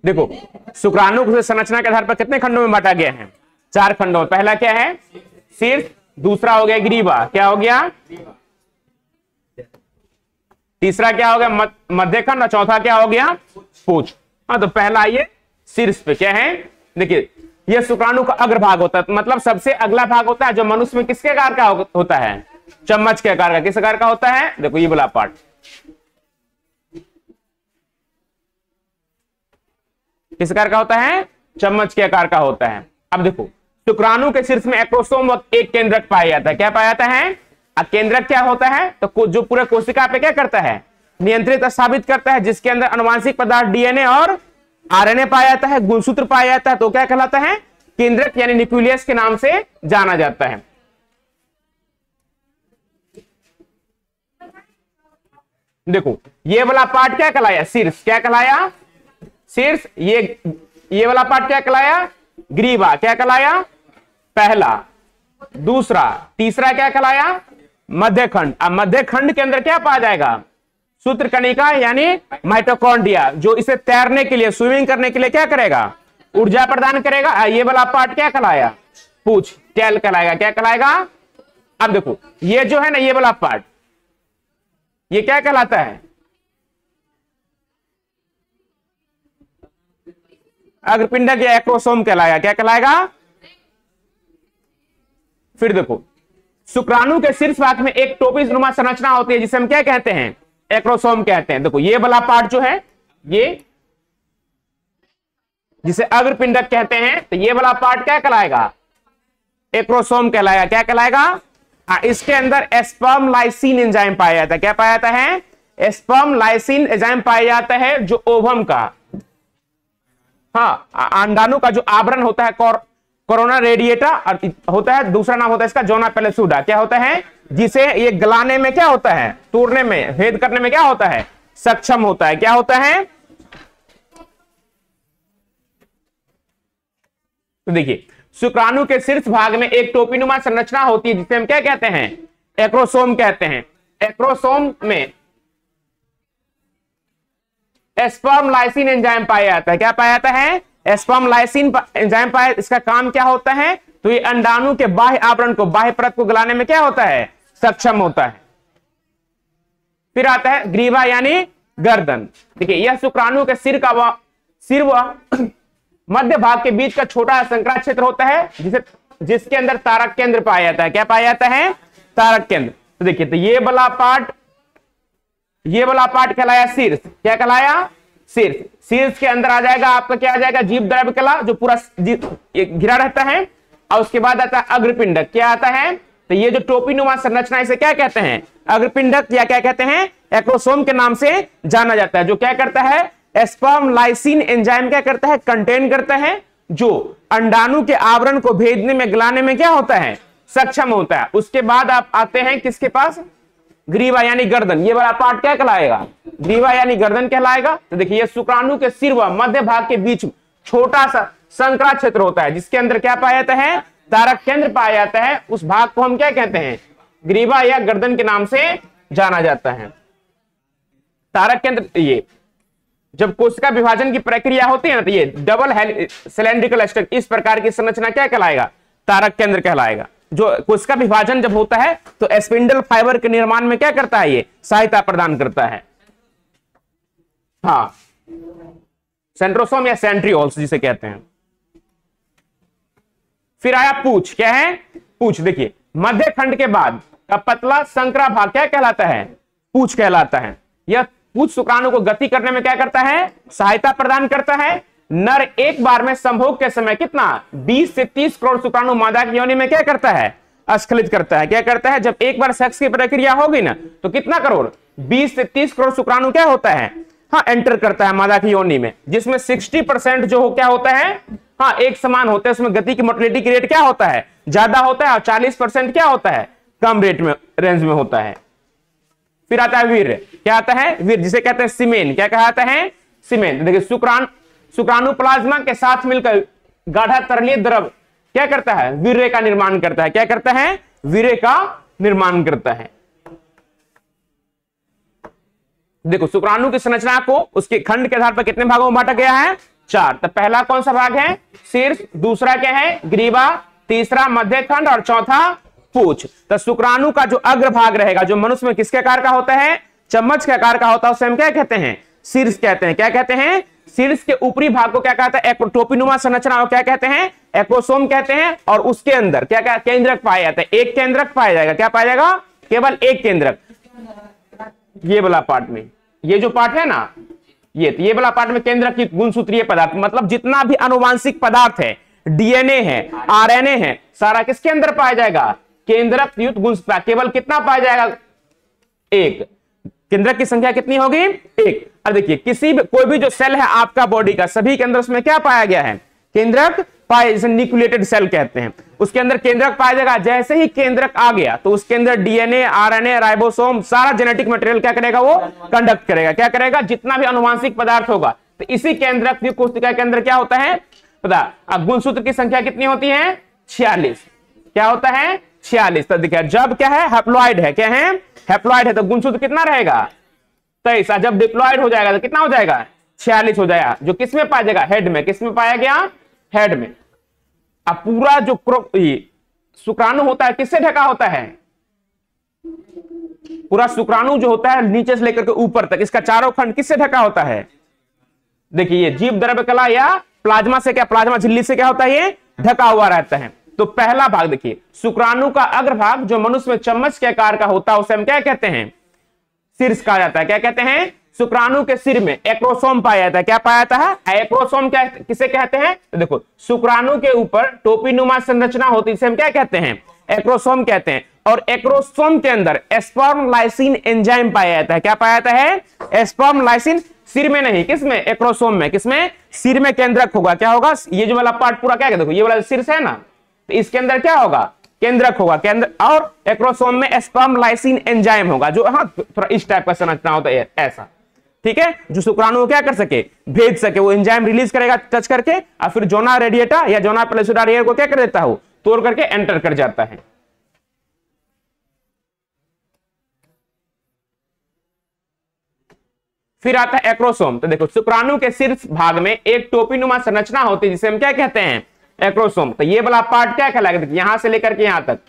देखो शुक्राणु को संरचना के आधार पर कितने खंडों में बांटा गया है? 4 खंडों में। पहला क्या है? शीर्ष, दूसरा हो गया ग्रीवा, क्या हो गया? तीसरा क्या हो गया? मध्य खंड, और चौथा क्या हो गया? पूंछ। हाँ, तो पहला ये शीर्ष पे क्या है? देखिए ये शुक्राणु का अग्रभाग होता है, मतलब सबसे अगला भाग होता है जो मनुष्य में किसके आकार का होता है? चम्मच के आकार का। किस आकार का होता है? देखो ये वाला पार्ट किस आकार का होता है? चम्मच के आकार का होता है। अब देखो शुक्राणु के शीर्ष में एक्रोसोम व एक केंद्रक पाया जाता है। क्या पाया जाता है? केंद्रक क्या होता है? तो जो पूरे कोशिका पे क्या करता है? नियंत्रित स्थापित करता है, जिसके अंदर अनुवांशिक पदार्थ डीएनए और आरएनए पाया जाता है, गुणसूत्र पाया जाता है, तो क्या कहलाता है? केंद्रक यानी न्यूक्लियस के नाम से जाना जाता है। देखो ये वाला पार्ट क्या कहलाया? शीर्ष। क्या कहलाया? शीर्ष। ये वाला पार्ट क्या कहलाया? ग्रीवा। क्या कहलाया? पहला, दूसरा, तीसरा क्या कहलाया? मध्य खंड। अब मध्य खंड के अंदर क्या पाया जाएगा? सूत्र कणिका यानी माइटोकॉन्ड्रिया, जो इसे तैरने के लिए, स्विमिंग करने के लिए क्या करेगा? ऊर्जा प्रदान करेगा। ये वाला पार्ट क्या कहलाया? पूंछ, टेल कहलाएगा। क्या कहलाएगा? अब देखो ये जो है ना, ये वाला पार्ट ये क्या कहलाता है? अग्रपिंडक या एक्रोसोम कहलाएगा। क्या कहलाएगा? फिर देखो शुक्राणु के शीर्ष भाग में एक टोपी नुमा संरचना होती है, जिसे हम क्या कहते हैं? एक्रोसोम कहते हैं। देखो ये वाला पार्ट जो है, ये जिसे अग्रपिंडक कहते हैं, तो ये वाला पार्ट क्या कहलाएगा? एक्रोसोम कहलाएगा। क्या कहलाएगा? इसके अंदर स्पर्म लाइसिन एंजाइम पाया जाता है। क्या पाया जाता है? स्पर्म लाइसिन एंजाइम पाया जाता है, जो ओवम का, हाँ, अंडाणु का जो आवरण होता है, कोरोना रेडिएटा होता है। दूसरा नाम होता है इसका जोना पेलेसुडा। क्या होता है? जिसे ये गलाने में क्या होता है? तोड़ने में, भेद करने में क्या होता है? सक्षम होता है। क्या होता है? तो देखिए शुक्राणु के शीर्ष भाग में एक टोपीनुमा संरचना होती है, जिसे हम क्या कहते हैं? एक्रोसोम कहते हैं। एक्रोसोम में स्पर्म लाइसिन एंजाइम पाया जाता है। क्या पाया जाता है? स्पर्म लाइसिन एंजाइम पाया। इसका काम क्या होता है? तो ये अंडाणु के बाह्य आवरण को, बाह्य परत को गलाने में क्या होता है? सक्षम होता है। फिर आता है ग्रीवा यानी गर्दन। देखिए यह शुक्राणु के सिर व मध्य भाग के बीच का छोटा संकरा क्षेत्र होता है, जिसके अंदर तारक केंद्र पाया जाता है। क्या पाया जाता है? तारक केंद्र। तो देखिए तो ये वाला पार्ट कहलाया शीर्ष। क्या कहलाया? शीर्ष। शीर्ष के अंदर आ जाएगा आपका, क्या आ जाएगा? जीव द्रव्य कला, जो पूरा घिरा रहता है। और उसके बाद आता है अग्रपिंडक। क्या आता है? तो ये जो टोपीनुमा संरचना, इसे क्या कहते हैं? अग्रपिंडक या क्या कहते हैं? एक्रोसोम के नाम से जाना जाता है। जो क्या करता है? स्पर्म लाइसिन एंजाइम क्या करता है? कंटेन करता है, जो अंडाणु के आवरण को भेदने में, गलाने में क्या होता है? सक्षम होता है। उसके बाद आप आते हैं किसके पास? ग्रीवा यानी गर्दन। ये वाला पार्ट क्या कहलाएगा? ग्रीवा यानी गर्दन कहलाएगा। तो देखिए ये शुक्राणु के सिर व मध्य भाग के बीच छोटा सा संकरा क्षेत्र होता है, जिसके अंदर क्या पाया जाता है? तारक केंद्र पाया जाता है। उस भाग को हम क्या कहते हैं? ग्रीवा या गर्दन के नाम से जाना जाता है। तारक केंद्र, ये जब कोशिका विभाजन की प्रक्रिया होती है ना, तो ये डबल सिलेंड्रिकल स्ट्रक्चर, इस प्रकार की संरचना क्या कहलाएगा? तारक केंद्र कहलाएगा। जो कोशिका विभाजन जब होता है तो स्पिंडल फाइबर के निर्माण में क्या करता है? ये सहायता प्रदान करता है। हाँ, सेंट्रोसोम या सेंट्रियोल्स जिसे कहते हैं। फिर आया पूंछ। क्या है? पूंछ। देखिए मध्य खंड के बाद का पतला संकरा भाग क्या कहलाता है? पूंछ कहलाता है। यह पूंछ शुक्राणु को गति करने में क्या करता है? सहायता प्रदान करता है। नर एक बार में संभोग के समय कितना? 20 से 30 करोड़ शुक्राणु मादा की योनि में क्या करता है? स्खलित करता है। क्या करता है? जब एक बार सेक्स की प्रक्रिया होगी ना, तो कितना करोड़? 20 से 30 करोड़ शुक्राणु क्या होता है? हाँ, एंटर करता है मादा की योनि में, जिसमें 60% जो क्या होता है? हाँ, एक समान होता है। उसमें गति की मोटिलिटी की रेट क्या होता है? ज्यादा होता है। और 40% क्या होता है? कम रेट में, रेंज में होता है। फिर आता है वीर्य। क्या आता है? वीर्य, जिसे कहते हैं सीमेन। क्या कहलाता है? सीमेन। देखिए शुक्राणु प्लाज्मा के साथ मिलकर गाढ़ा तरलीय द्रव क्या करता है? वीर्य का निर्माण करता है। क्या करता है? वीर्य का निर्माण करता है। देखो शुक्राणु की संरचना को उसके खंड के आधार पर कितने भागों में बांटा गया है? 4। तो पहला कौन सा भाग है? शीर्ष। दूसरा क्या है? ग्रीवा। तीसरा मध्य खंड और चौथा पूछ। तो शुक्राणु का जो अग्रभाग रहेगा, जो मनुष्य में किसके आकार का होता है? चम्मच के आकार का होता है, उसे हम क्या कहते हैं? शीर्ष कहते हैं। क्या कहते हैं? शीर्ष के ऊपरी भाग को क्या कहते हैं? टोपीनुमा संरचना को क्या कहते हैं? एक्रोसोम कहते हैं। और उसके अंदर क्या क्या केंद्रक पाया जाता है? एक केंद्रक पाया जाएगा। क्या पाया जाएगा? केवल एक केंद्रक। ये वाला पार्ट में, ये जो पार्ट है ना, ये वाला पार्ट में केंद्रक की गुणसूत्रीय पदार्थ, मतलब जितना भी आनुवांशिक पदार्थ है, डीएनए है, आरएनए है, सारा किसके अंदर पाया जाएगा? केंद्रक युक्त गुणसूत्र। केवल कितना पाया जाएगा? एक। केंद्रक की संख्या कितनी होगी? एक। अब देखिए, कोई भी जो सेल है आपका बॉडी का, सभी के अंदर उसमें क्या पाया गया है? केंद्रक पाए, जिसे न्यूक्लिएटेड सेल कहते हैं। उसके अंदर केंद्रक पाया जाएगा। जैसे ही केंद्रक आ गया तो उसके अंदर डीएनए, आरएनए, राइबोसोम, सारा जेनेटिक मटेरियल क्या करेगा? वो कंडक्ट करेगा। क्या करेगा? जितना भी आनुवांशिक पदार्थ होगा। तो इसी केंद्रक युक्त कोशिका के अंदर क्या होता है पता? अब गुणसूत्र की संख्या कितनी होती है? 46। क्या होता है? 46। तो देखिए, जब क्या है? हैप्लॉइड है। क्या है? हैप्लॉइड है। तो गुणसूत्र कितना रहेगा? 23। जब डिप्लॉइड हो जाएगा तो कितना हो जाएगा? 46 हो जाएगा। जो किसमें पाया जाएगा? हेड में। किसमें पाया गया? हेड में। अब पूरा जो शुक्राणु होता है किससे ढका होता है? पूरा शुक्राणु जो होता है नीचे से लेकर के ऊपर तक, इसका चारों खंड किससे ढका होता है? देखिए, ये जीव द्रव्य कला या प्लाज्मा से, क्या प्लाज्मा झिल्ली से क्या होता है? ये ढका हुआ रहता है। तो पहला भाग देखिए, शुक्राणु का अग्रभाग जो मनुष्य में चम्मच के आकार का होता है, उसे हम क्या कहते हैं? शीर्ष कहा जाता है। क्या कहते हैं? शुक्राणु के सिर में एक्रोसोम पाया जाता है। क्या पाया जाता है? एक्रोसोम। क्या किसे कहते हैं? तो देखो, शुक्राणु के ऊपर टोपीनुमा संरचना होती है, इसे हम क्या कहते हैं? एक्रोसोम कहते हैं। और एक्रोसोम के अंदर स्पर्म लाइसिन एंजाइम पाया जाता है। क्या पाया जाता है? Sperm lysine. सिर में नहीं, किसमें? एक्रोसोम में। किसमें? सिर में केंद्रक होगा। क्या होगा? ये जो वाला पार्ट पूरा क्या कहते? देखो, ये वाला शीर्ष है ना, तो इसके अंदर क्या होगा? केंद्रक होगा। केंद्र और एक्रोसोम में स्पर्म लाइसिन एंजाइम होगा, जो हाँ थोड़ा इस टाइप का संरचना होता है ऐसा। ठीक है, जो शुक्राणु को क्या कर सके? भेज सके। वो एंजाइम रिलीज करेगा टच करके, और फिर जोना रेडिएटा या जोना पेलिसुडा लेयर को क्या कर देता है? तोड़ करके एंटर कर जाता है। फिर आता है एक्रोसोम। तो देखो, शुक्राणु के शीर्ष भाग में एक टोपीनुमा संरचना होती है, जिसे हम क्या कहते हैं? एक्रोसोम। तो ये वाला पार्ट क्या कहलाएगा? यहां से लेकर के यहां तक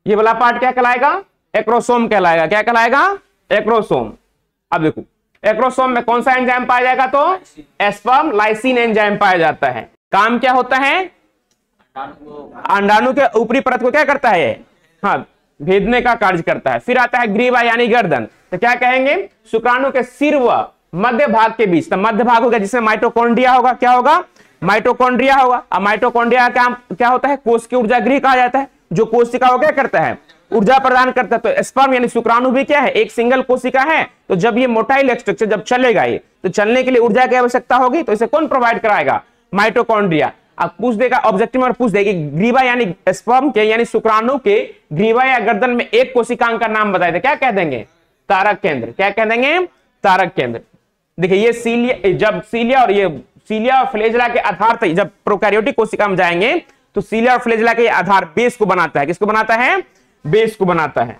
ये वाला पार्ट क्या कहलाएगा? एक्रोसोम कहलाएगा। क्या कहलाएगा? एक्रोसोम। अब देखो, एक्रोसोम में कौन सा एंजाइम पाया जाएगा? तो स्पर्म लाइसिन एंजाइम पाया जाता है। काम क्या होता है? अंडाणु के ऊपरी परत को क्या करता है? हाँ, भेदने का कार्य करता है। फिर आता है ग्रीवा यानी गर्दन। तो क्या कहेंगे? शुक्राणु के सिर व मध्य भाग के बीच, तो मध्य भाग होगा जिसमें माइटोकॉन्ड्रिया होगा। क्या होगा? माइटोकॉन्ड्रिया होगा। अब माइटोकॉन्ड्रिया का क्या होता है? कोष की ऊर्जा गृह कहा जाता है। जो कोशिका को क्या करता है? ऊर्जा प्रदान करता है। तो स्पर्म यानी शुक्राणु भी क्या है? एक सिंगल कोशिका है। तो जब ये मोटाइल स्ट्रक्चर जब चलेगा, ये तो चलने के लिए ऊर्जा की आवश्यकता होगी, तो इसे कौन प्रोवाइड कराएगा? माइटोकॉन्ड्रिया। अब पूछ देगा, ऑब्जेक्टिव में पूछ देगी, ग्रीवा यानी स्पर्म के यानी शुक्राणु के ग्रीवा या गर्दन में एक कोशिकांग का नाम बताए थे, क्या कह देंगे? तारक केंद्र। क्या कह देंगे? तारक केंद्र। देखिए, ये सीलिया, जब सीलिया और ये सीलिया और फ्लेजला के आधार तक जब प्रोकैरियोटिक कोशिका में जाएंगे, तो सीलिया और फ्लेजला के आधार बेस को बनाता है। किसको बनाता है? बेस को बनाता है।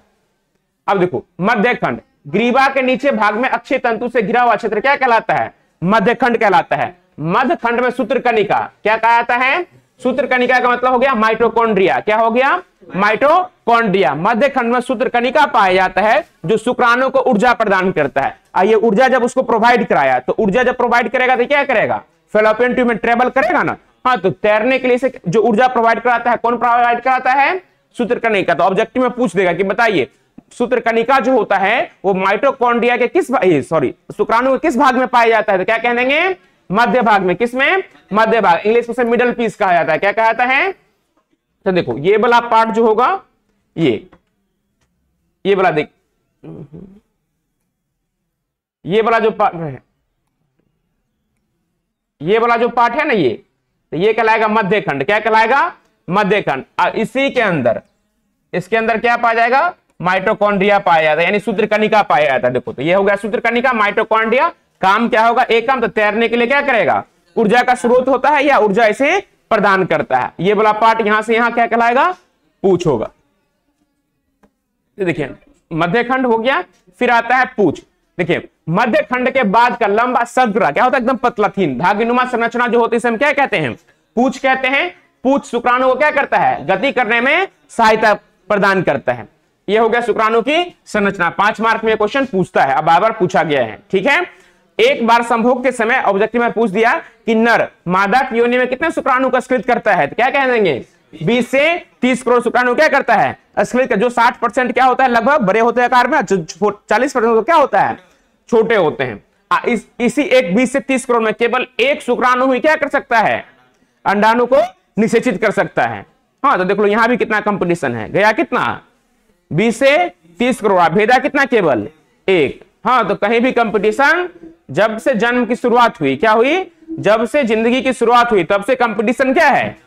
अब देखो, मध्य खंड, ग्रीवा के नीचे भाग में अक्षय तंतु से घिरा हुआ क्षेत्र क्या कहलाता है? मध्य खंड कहलाता है। मध्य खंड में सूत्रकणिका क्या कहा जाता है? सूत्रकणिका का मतलब हो गया माइटोकॉन्ड्रिया। क्या हो गया? माइटोकॉन्ड्रिया। मध्य खंड में सूत्रकणिका पाया जाता है, जो शुक्राणु को ऊर्जा प्रदान करता है। ये ऊर्जा जब उसको प्रोवाइड कराया, तो ऊर्जा जब प्रोवाइड करेगा तो क्या करेगा? फेलोपियन ट्यूब में ट्रेवल करेगा ना। हाँ, तो तैरने के लिए से जो ऊर्जा प्रोवाइड कराता है, कौन प्रोवाइड कराता है? सूत्रकणिका। तो ऑब्जेक्टिव में पूछ देगा कि बताइए, सूत्रकणिका जो होता है वो माइटोकॉन्ड्रिया के किस शुक्राणु के किस भाग में पाया जाता है? तो क्या कह देंगे? मध्य भाग में। किसमें? मध्य भाग। इंग्लिश में मिडल पीस कहा जाता है। क्या कहा जाता है? तो देखो, ये वाला पार्ट जो होगा, ये वाला देख, ये वाला जो पार्ट है, ये वाला जो पार्ट है ना, तो ये कहलाएगा मध्य खंड। क्या कहलाएगा? मध्य खंड। इसी के अंदर, इसके अंदर क्या पाया जाएगा? माइटोकॉन्ड्रिया पाया जाता है, यानी सूत्रकणिका पाया जाता है। देखो, तो ये हो गया सूत्रकणिका, माइटोकॉन्ड्रिया। काम क्या होगा? एक काम, तो तैरने के लिए क्या करेगा? ऊर्जा का स्रोत होता है या ऊर्जा इसे प्रदान करता है। ये वाला पार्ट यहां से यहां क्या कहलाएगा? पूछ होगा। देखिए, मध्य खंड हो गया। फिर आता है पूछ। देखिए मध्य खंड के बाद का लंबा संग्रह क्या होता है, एकदम पतला थीन धागेनुमा संरचना जो होती है हम क्या कहते हैं, पूंछ कहते हैं। पूंछ शुक्राणु को क्या करता है, गति करने में सहायता प्रदान करता है। यह हो गया शुक्राणु की संरचना। 5 मार्क में क्वेश्चन पूछता है, अब बार बार पूछा गया है, ठीक है। एक बार संभोग के समय ऑब्जेक्टिव में पूछ दिया कि नर मादा की योनि में कितने शुक्राणु का स्खलित करता है, तो क्या कह देंगे 20 से 30 करोड़ शुक्राणु क्या करता है, स्खलित। जो 60% क्या होता है लगभग बड़े होते हैं आकार में, 40% क्या होता है, छोटे होते हैं। इसी एक 20 से 30 करोड़ में केवल एक शुक्राणु ही क्या कर सकता है, अंडाणु को निषेचित कर सकता है। हाँ तो देख लो यहां भी कितना कंपटीशन है, गया कितना 20 से 30 करोड़, भेदा कितना केवल 1। हाँ तो कहीं भी कंपटीशन, जब से जन्म की शुरुआत हुई क्या हुई, जब से जिंदगी की शुरुआत हुई तब से कंपटीशन क्या है,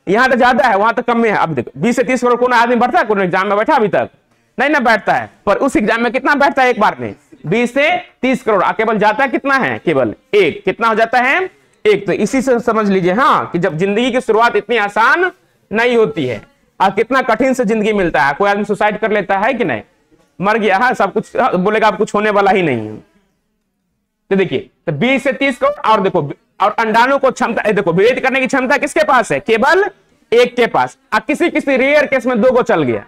यहां तो ज्यादा है वहां तो कम में है। अब देखो 20 से 30 करोड़ कौन आदमी बैठता है, कौन एग्जाम में बैठा अभी तक नहीं ना बैठता है, पर उस एग्जाम में कितना बैठता है एक बार में 20 से 30 करोड़, केवल जाता है कितना है, केवल 1। कितना हो जाता है 1। तो इसी से समझ लीजिए हाँ कि जब जिंदगी की शुरुआत इतनी आसान नहीं होती है और कितना कठिन से जिंदगी मिलता है। कोई आदमी सुसाइड कर लेता है कि नहीं, मर गया है सब कुछ, बोलेगा अब कुछ होने वाला ही नहीं है। तो देखिए तो 20 से 30 करोड़, और देखो और अंडाणु को क्षमता, देखो भेद करने की क्षमता किसके पास है, केवल 1 के पास। अब किसी किसी रेयर केस में 2 को चल गया।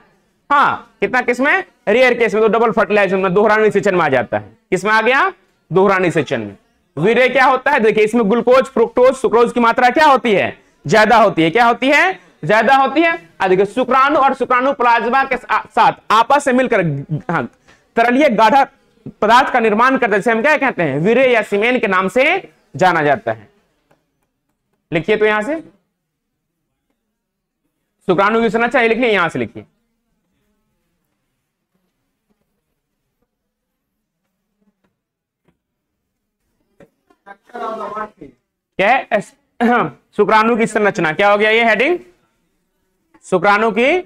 हाँ कितना केस में, रेयर केस में तो डबल फर्टिलाइजेशन में दोहरा निषेचन में आ जाता है। किसमें आ गया, दोहरा निषेचन में। वीर्य क्या होता है, देखिए इसमें ग्लूकोज फ्रुक्टोज सुक्रोज की मात्रा क्या होती है, ज्यादा होती है। क्या होती है, ज्यादा होती है। देखिए शुक्राणु और शुक्राणु प्लाज्मा के साथ आपस से मिलकर तरलीय गाढ़ा पदार्थ का निर्माण करते हैं, हम क्या कहते हैं, वीर्य या सीमेन के नाम से जाना जाता है। लिखिए तो यहां से शुक्राणु की संरचना लिखिए, यहां से लिखिए। क्या है शुक्राणु की संरचना, क्या हो गया ये हेडिंग, शुक्राणु की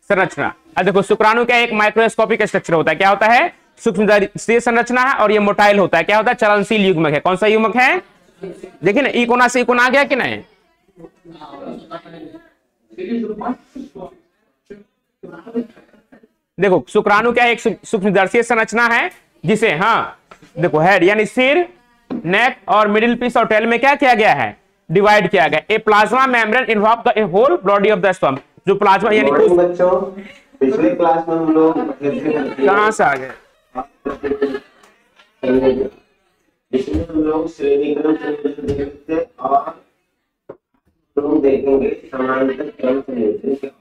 संरचना। अब देखो शुक्राणु क्या एक माइक्रोस्कोपिक स्ट्रक्चर होता है, क्या होता है, सूक्ष्म संरचना है और ये मोटाइल होता है। क्या होता है, चलनशील युग्मक है। कौन सा युग्मक है, देखिए ना, ई कोना से ई कोना आ गया कि नहीं। देखो शुक्राणु क्या एक सूक्ष्मदर्शी संरचना है जिसे हाँ देखो हेड यानी सिर, नेक और मिडिल पीस और टेल में क्या किया गया है, डिवाइड किया गया। A plasma membrane involve the whole body of the sperm. जो प्लाज्मा यानी बच्चों पिछले क्लास में हम लोग कहां से आ गए, इसमें हम लोग श्रेणीक्रम देखते और लोग देखेंगे समानांतर क्रम से निरूपित।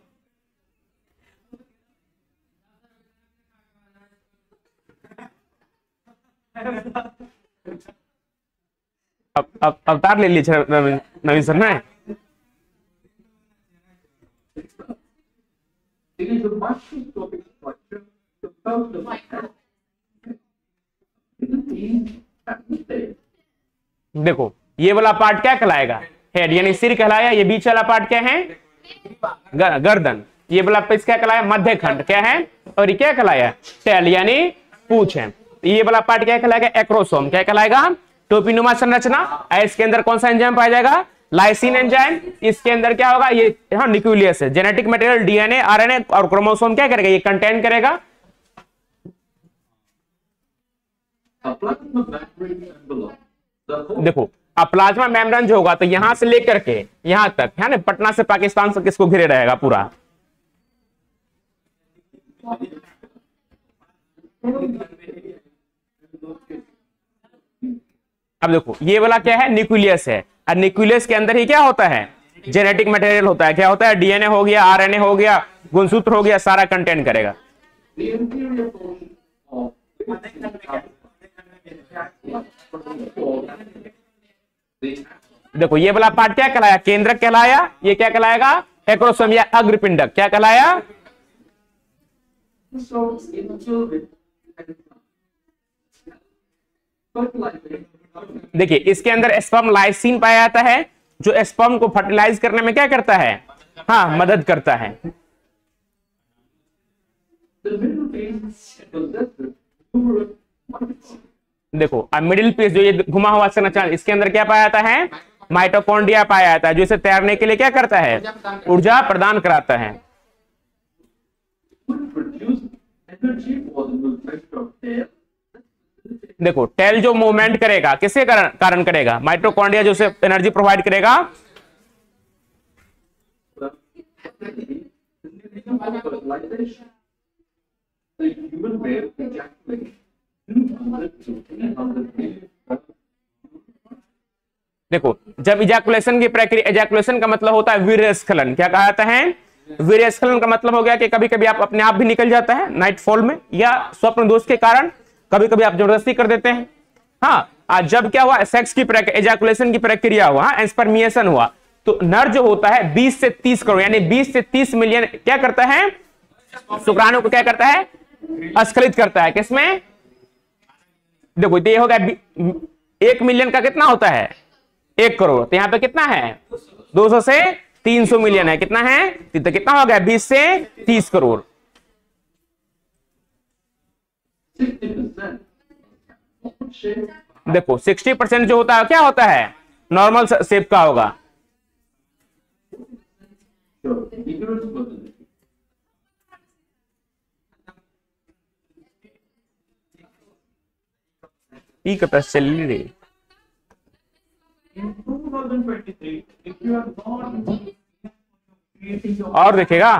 अब अवतार ले लीजिए नवीन सर ने। देखो ये वाला पार्ट क्या कहलाएगा, हेड यानी सिर कहलाया। ये बीच वाला पार्ट क्या है, गर्दन। ये वाला पीस क्या कहलाया, मध्य खंड क्या है, और ये क्या कहलाया, टेल यानी पूंछ है। ये वाला पार्ट क्या कहलाएगा, एक्रोसोम। क्या कहलाएगा, टोपीनुमा संरचना। इसके अंदर कौन सा एंजाइम पाया जाएगा, लाइसिन एंजाइम। इसके अंदर क्या होगा, ये हाँ न्यूक्लियस है, जेनेटिक मटेरियल डीएनए आरएनए और क्रोमोसोम क्या करेगा, ये कंटेन करेगा। देखो अब प्लाज्मा मेम्ब्रेन जो होगा तो यहां से लेकर के यहां तक है ना, पटना से पाकिस्तान तक किसको घिरे रहेगा पूरा। अब देखो ये वाला क्या है, न्यूक्लियस है, और न्यूक्लियस के अंदर ही क्या होता है, जेनेटिक मटेरियल होता है। क्या होता है, डीएनए हो गया, आरएनए हो गया, गुणसूत्र हो गया, सारा कंटेन करेगा। देखो ये वाला पार्ट क्या कहलाया, केंद्रक कहलाया। ये क्या कहलाएगा, एक्रोसोम या अग्रपिंडक। क्या कहलाया, देखिए इसके अंदर स्पर्म लाइसिन पाया जाता है, जो स्पर्म को फर्टिलाइज करने में क्या करता है, हाँ मदद करता है। देखो अब मिडिल पीस जो ये घुमा हुआ संरचना, इसके अंदर क्या पाया जाता है, माइटोकॉन्ड्रिया पाया जाता है, जो इसे तैरने के लिए क्या करता है, ऊर्जा प्रदान कराता है। देखो टेल जो मूवमेंट करेगा किसके कारण करेगा, माइटोकॉन्ड्रिया जो उसे एनर्जी प्रोवाइड करेगा। देखो जब इजैकुलेशन की प्रक्रिया, इजैकुलेशन का मतलब होता है वीर्यस्खलन। क्या कहा जाता है, वीर्यस्खलन का मतलब हो गया कि कभी कभी आप अपने आप भी निकल जाता है नाइट फॉल में, या स्वप्न दोष के कारण कभी कभी आप जबरदस्ती कर देते हैं। हाँ, आज जब क्या हुआ, सेक्स की एजैकुलेशन की प्रक्रिया हुआ, एस्पर्मिएशन हुआ, तो नर जो होता है 20 से 30 करोड़ यानी 20 से 30 मिलियन क्या करता है, शुक्राणु को क्या करता है, अस्खलित करता है। किसमें, देखो ये हो गया 1 मिलियन का कितना होता है, 1 करोड़, तो यहां पे कितना है 200 से 300 मिलियन है, कितना है, तो कितना हो गया 20 से 30 करोड़। देखो 60% जो होता है क्या होता है, नॉर्मल शेप का होगा। ई कब चल रही, और देखेगा